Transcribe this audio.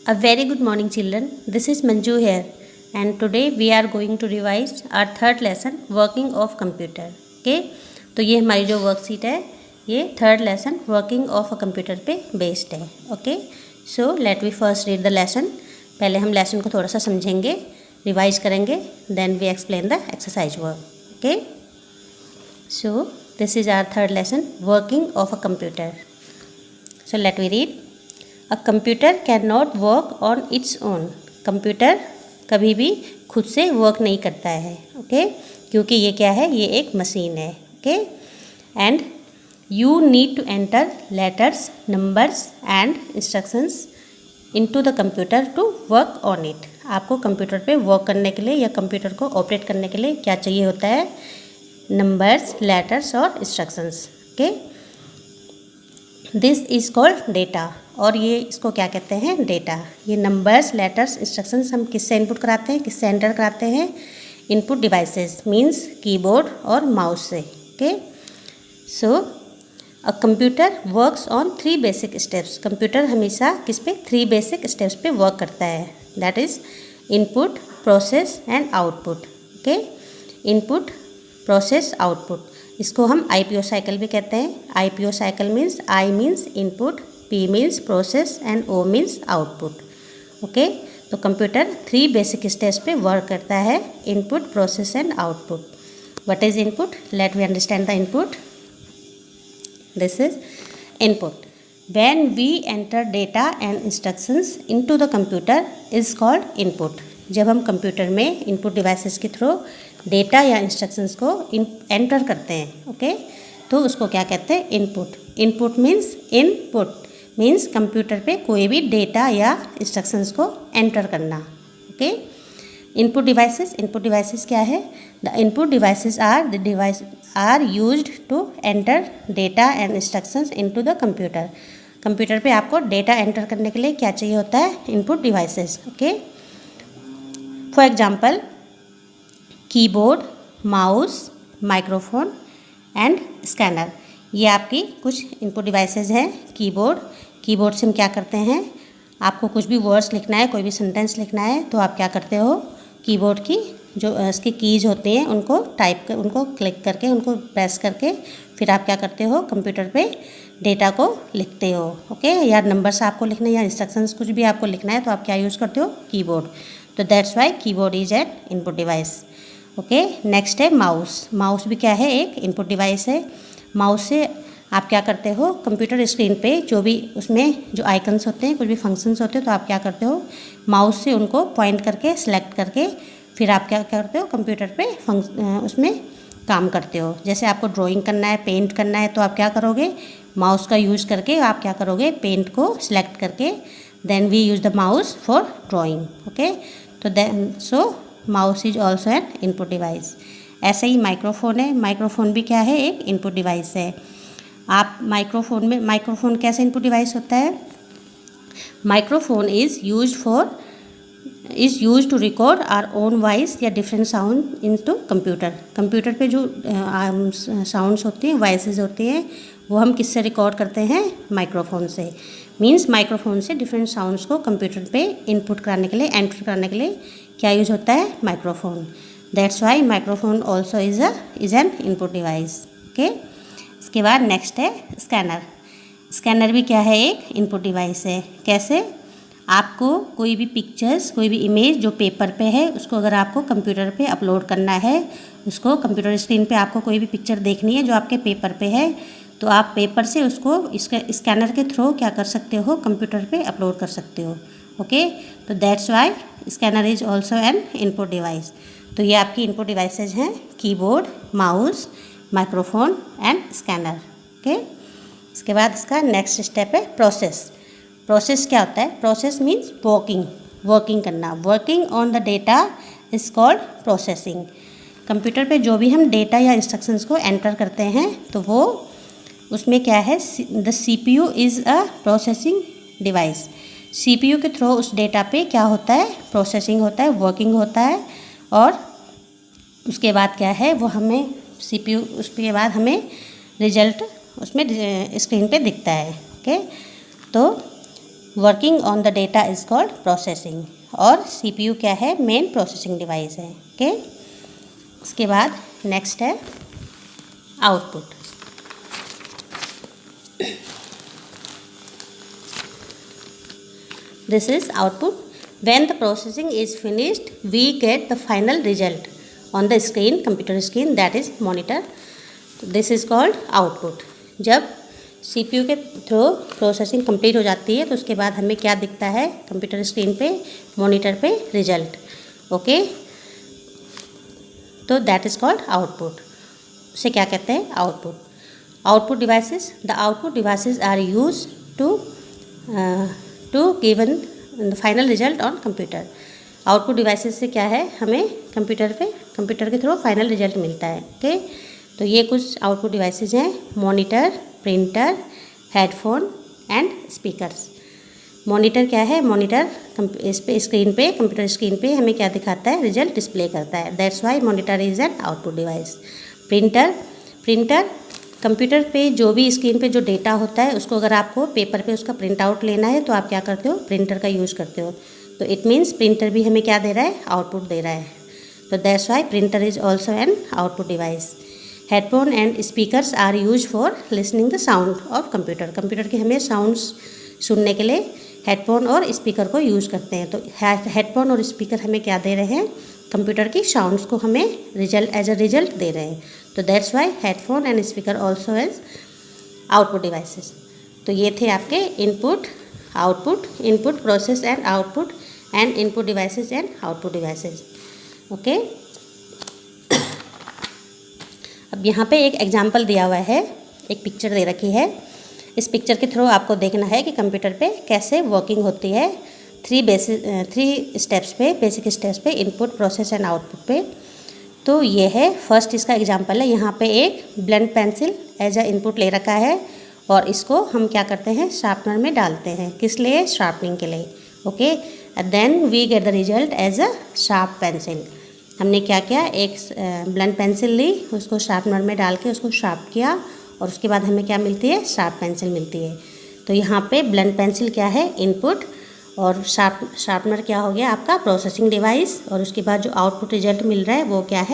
A very good morning, children. This is Manju here, and today we are going to revise our third lesson, working of computer. Okay, तो ये हमारी जो worksheet है ये third lesson working of a computer पे based है. Okay, so let we first read the lesson. पहले हम लेसन को थोड़ा सा समझेंगे, रिवाइज करेंगे, then we explain the exercise work. Okay, so this is our third lesson, working of a computer. So let we read. A computer can not work on its own. Computer कभी भी खुद से work नहीं करता है. Okay, क्योंकि ये क्या है, ये एक मशीन है. Okay, and you need to enter letters, numbers and instructions into the computer to work on it. आपको कंप्यूटर पे वर्क करने के लिए या कंप्यूटर को ऑपरेट करने के लिए क्या चाहिए होता है, नंबर्स, लेटर्स और instructions. Okay, this is called data. और ये इसको क्या कहते हैं, डेटा. ये नंबर्स, लेटर्स, इंस्ट्रक्शंस हम किससे इनपुट कराते हैं, किससे एंटर कराते हैं, इनपुट डिवाइसेस मींस कीबोर्ड और माउस से. Okay, so a computer works on 3 basic steps. Computer हमेशा किस पे, 3 बेसिक स्टेप्स पे वर्क करता है. That is input, process and output. Okay, input, process, output. इसको हम IPO साइकिल भी कहते हैं. IPO cycle means I means input, P means process and O means output. Okay, तो कंप्यूटर 3 बेसिक स्टेप्स पे वर्क करता है, input, process and output. What is input? Let we understand the input. This is input. When we enter data and instructions into the computer is called input. जब हम computer में input devices के through data या instructions को enter करते हैं, okay, तो उसको क्या कहते हैं, input. Input means input means computer पे कोई भी डेटा या इंस्ट्रक्शंस को एंटर करना. ओके, इनपुट डिवाइसेस क्या है, the input devices are the device are used to enter data and instructions into the computer. Computer पे आपको डेटा एंटर करने के लिए क्या चाहिए होता है, input devices. Okay, for example keyboard, mouse, microphone and scanner. ये आपकी कुछ इनपुट डिवाइसेस हैं. कीबोर्ड से हम क्या करते हैं, आपको कुछ भी वर्ड्स लिखना है, कोई भी सेंटेंस लिखना है, तो आप क्या करते हो, कीबोर्ड की जो इसकी कीज होती हैं उनको उनको क्लिक करके, उनको प्रेस करके फिर आप क्या करते हो, कंप्यूटर पे डेटा को लिखते हो. ओके, या नंबर्स आपको लिखना है या इंस्ट्रक्शंस कुछ भी आपको लिखना है, तो आप क्या यूज़ करते हो, कीबोर्ड. तो that's Y keyboard is an input device. Okay, next है माउस. माउस भी क्या है, एक इनपुट डिवाइस है. माउस से आप क्या करते हो, कंप्यूटर स्क्रीन पे जो भी उसमें जो आइकन्स होते हैं, कुछ भी फंक्शंस होते हैं, तो आप क्या करते हो, माउस से उनको पॉइंट करके, सेलेक्ट करके फिर आप क्या करते हो, कंप्यूटर पे उसमें काम करते हो. जैसे आपको ड्राइंग करना है, पेंट करना है, तो आप क्या करोगे, माउस का यूज़ करके आप क्या करोगे, पेंट को सिलेक्ट करके then we use the mouse for drawing. Okay, तो then so mouse is also an input device. ऐसे ही माइक्रोफोन है. माइक्रोफोन भी क्या है, एक इनपुट डिवाइस है. आप माइक्रोफोन कैसे इनपुट डिवाइस होता है, microphone is use to record our own voice या different sound into computer. Computer पे जो साउंड्स होती हैं, वॉइसेस होती हैं, वो हम किससे रिकॉर्ड करते हैं, माइक्रोफोन से. मीन्स माइक्रोफोन से डिफरेंट साउंड्स को कंप्यूटर पे इनपुट कराने के लिए, एंटर करने के लिए क्या यूज होता है, microphone. That's why microphone also is an input device. Okay, इसके बाद नेक्स्ट है स्कैनर. स्कैनर भी क्या है, एक इनपुट डिवाइस है. कैसे, आपको कोई भी पिक्चर्स, कोई भी इमेज जो पेपर पे है, उसको अगर आपको कंप्यूटर पे अपलोड करना है, उसको कंप्यूटर स्क्रीन पे आपको कोई भी पिक्चर देखनी है जो आपके पेपर पे है, तो आप पेपर से उसको स्कैनर के थ्रू क्या कर सकते हो, कंप्यूटर पे अपलोड कर सकते हो. ओके, तो that's Y scanner is also an input device. तो ये आपकी इनपुट डिवाइसेज हैं, keyboard, mouse, microphone and scanner. Okay, इसके बाद इसका नेक्स्ट स्टेप है प्रोसेस. प्रोसेस क्या होता है, प्रोसेस मीन्स वर्किंग करना. Working on the data is called processing. Computer पे जो भी हम डेटा या इंस्ट्रक्शंस को एंटर करते हैं, तो वो उसमें क्या है, the CPU is a processing device. CPU के थ्रू उस डेटा पे क्या होता है, प्रोसेसिंग होता है, वर्किंग होता है, और उसके बाद क्या है, वो हमें CPU, उसके बाद हमें रिजल्ट उसमें स्क्रीन पे दिखता है. ओके, तो working on the data is called processing, और CPU क्या है, मेन प्रोसेसिंग डिवाइस है। ओके, उसके बाद नेक्स्ट है output. This is output. When the processing is finished, we get the final result on the screen, computer screen, that is monitor. This is called output. जब CPU के through processing complete हो जाती है तो उसके बाद हमें क्या दिखता है कंप्यूटर स्क्रीन पे, मॉनिटर पे रिजल्ट। ओके, तो दैट इज़ कॉल्ड आउटपुट। उसे क्या कहते हैं, output. Output devices, the output devices are use to given the final result on computer. Output devices से क्या है, हमें कंप्यूटर के थ्रू फाइनल रिजल्ट मिलता है। ओके, तो ये कुछ आउटपुट डिवाइसेस हैं, monitor, printer, headphone and speakers. Monitor क्या है, मॉनिटर इस पे स्क्रीन पे, कंप्यूटर स्क्रीन पे हमें क्या दिखाता है, रिजल्ट डिस्प्ले करता है, that's why monitor is an output device. Printer computer पे जो भी स्क्रीन पे जो डेटा होता है उसको अगर आपको पेपर पे उसका प्रिंट आउट लेना है तो आप क्या करते हो, प्रिंटर का यूज़ करते हो। तो इट मीन्स प्रिंटर भी हमें क्या दे रहा है, आउटपुट दे रहा है। तो that's why printer is also an output device. Headphone and speakers are use for listening the sound of computer. Computer के हमें साउंड्स सुनने के लिए हेडफोन और स्पीकर को यूज़ करते हैं। तो हेडफोन और स्पीकर हमें क्या दे रहे हैं, कंप्यूटर की साउंड्स को हमें रिजल्ट एज अ रिजल्ट दे रहे हैं। तो that's why headphone and speaker also as output devices. तो ये थे आपके input, output, input, process and output, and input devices and output devices. Okay, अब यहाँ पे एक एग्जांपल दिया हुआ है, एक पिक्चर दे रखी है। इस पिक्चर के थ्रू आपको देखना है कि कंप्यूटर पे कैसे वर्किंग होती है, थ्री स्टेप्स पे, बेसिक स्टेप्स पे, इनपुट, प्रोसेस एंड आउटपुट पे। तो ये है फर्स्ट इसका एग्जांपल है। यहाँ पे एक blunt pencil as a input ले रखा है और इसको हम क्या करते हैं, शार्पनर में डालते हैं, किस लिए, शार्पनिंग के लिए। Okay, then we get the result as a sharp pencil. हमने क्या किया, एक ब्लेंड पेंसिल ली, उसको शार्पनर में डाल के उसको शार्प किया और उसके बाद हमें क्या मिलती है, शार्प पेंसिल मिलती है। तो यहाँ पे ब्लेंड पेंसिल क्या है, इनपुट, और शार्पनर क्या हो गया आपका प्रोसेसिंग डिवाइस, और उसके बाद जो आउटपुट रिजल्ट मिल रहा है वो क्या है,